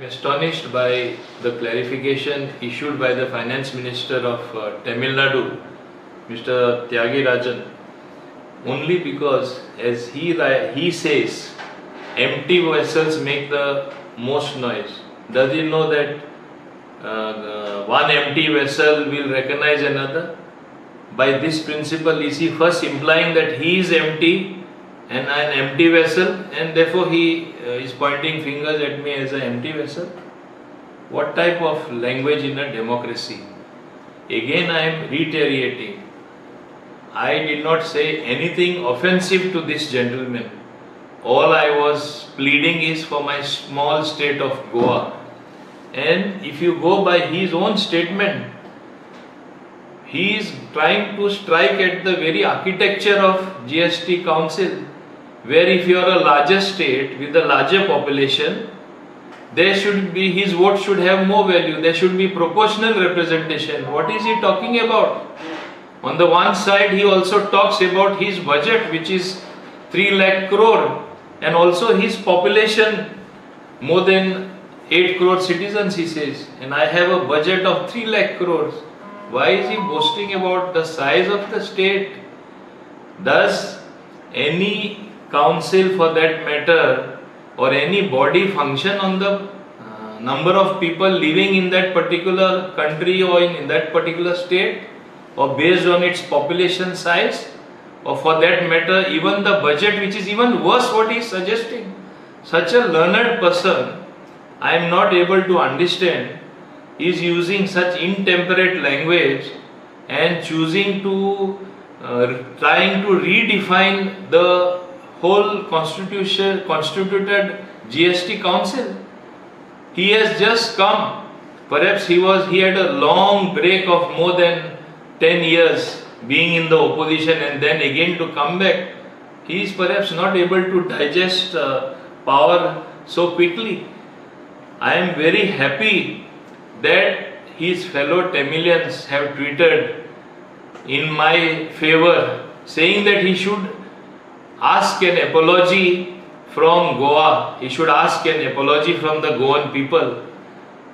astonished by the clarification issued by the Finance Minister of Tamil Nadu, Mr. Tyagarajan, only because, as he says, empty vessels make the most noise. Does he know that one empty vessel will recognize another? By this principle, is he first implying that he is empty and an empty vessel, and therefore he is pointing fingers at me as an empty vessel? What type of language in a democracy? Again, I am reiterating, I did not say anything offensive to this gentleman. All I was pleading is for my small state of Goa. And if you go by his own statement, he is trying to strike at the very architecture of GST Council, where if you are a larger state with a larger population, there should be, his vote should have more value, there should be proportional representation. What is he talking about? On the one side, he also talks about his budget, which is 3 lakh crore, and also his population, more than 8 crore citizens, he says, and I have a budget of 3 lakh crores. Why is he boasting about the size of the state? Does any council, for that matter, or any body function on the number of people living in that particular country or in that particular state, or based on its population size, or for that matter even the budget, which is even worse what he is suggesting? Such a learned person, I am not able to understand, is using such intemperate language and choosing to trying to redefine the whole constituted GST Council. He has just come, perhaps he had a long break of more than 10 years being in the opposition, and then again to come back. He is perhaps not able to digest power so quickly. I am very happy that his fellow Tamilians have tweeted in my favor, saying that he should ask an apology from Goa, he should ask an apology from the Goan people,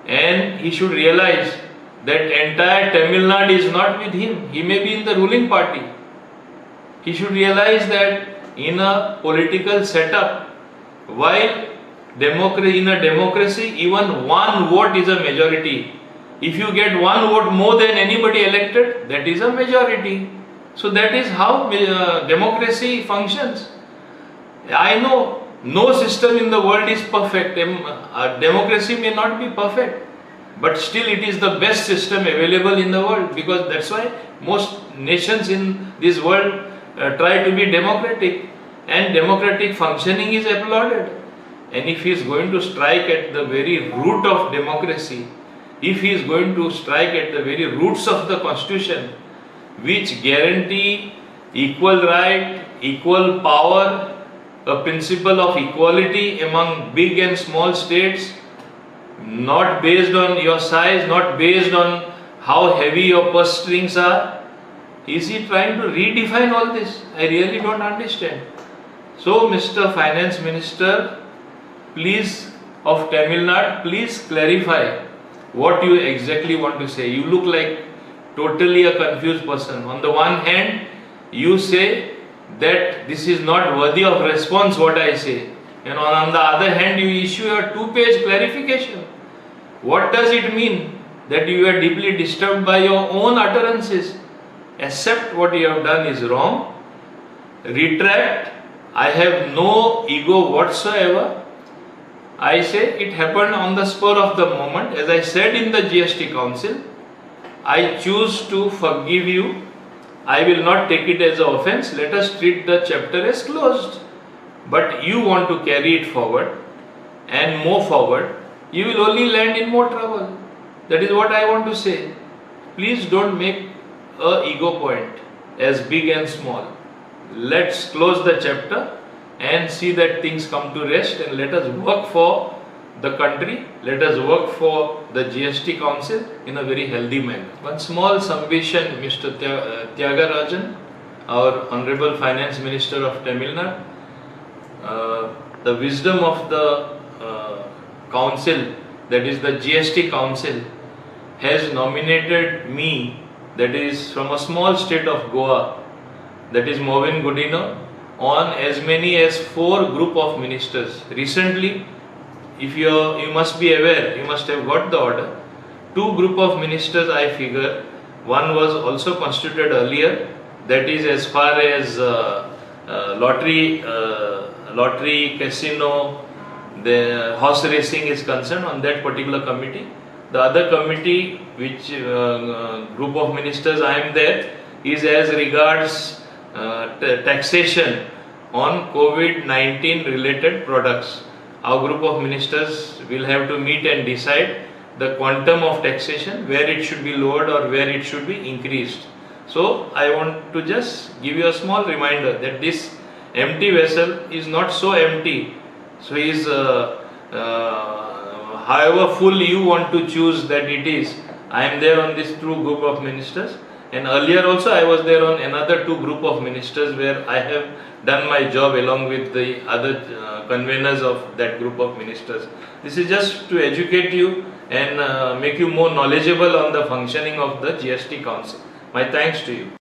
and he should realize that entire Tamil Nadu is not with him. He may be in the ruling party. He should realize that in a political setup, while in a democracy, even one vote is a majority. If you get one vote more than anybody elected, that is a majority. So that is how democracy functions. I know no system in the world is perfect. Democracy may not be perfect, but still it is the best system available in the world, because that's why most nations in this world try to be democratic, and democratic functioning is applauded. And if he is going to strike at the very root of democracy, if he is going to strike at the very roots of the constitution, which guarantee equal right, equal power, a principle of equality among big and small states, not based on your size, not based on how heavy your purse strings are, is he trying to redefine all this? I really don't understand. So, Mr. Finance Minister, please, of Tamil Nadu, please clarify what you exactly want to say. You look like totally a confused person. On the one hand, you say that this is not worthy of response what I say, and on the other hand you issue a 2-page clarification. What does it mean? That you are deeply disturbed by your own utterances. Accept what you have done is wrong, retract. I have no ego whatsoever. I say it happened on the spur of the moment. As I said in the GST Council, I choose to forgive you. I will not take it as an offense. Let us treat the chapter as closed. But you want to carry it forward and move forward, you will only land in more trouble. That is what I want to say. Please don't make an ego point as big and small. Let's close the chapter and see that things come to rest, and let us work for the country, let us work for the GST Council in a very healthy manner. One small submission, Mr. Tyagarajan, our Honorable Finance Minister of Tamil Nadu, the wisdom of the Council that is the GST Council, has nominated me, that is from a small state of Goa, that is Movin Gudino, on as many as 4 group of ministers. Recently, if you must be aware, you must have got the order. 2 group of ministers I figure. One was also constituted earlier, that is as far as lottery, casino, the horse racing is concerned, on that particular committee. The other committee, which group of ministers I am there, is as regards taxation on COVID-19 related products. Our group of ministers will have to meet and decide the quantum of taxation, where it should be lowered or where it should be increased. So I want to just give you a small reminder that this empty vessel is not so empty. So is however full you want to choose that it is. I am there on this 2 group of ministers, and earlier also I was there on another 2 group of ministers where I have done my job along with the other conveners of that group of ministers. This is just to educate you and make you more knowledgeable on the functioning of the GST Council. My thanks to you.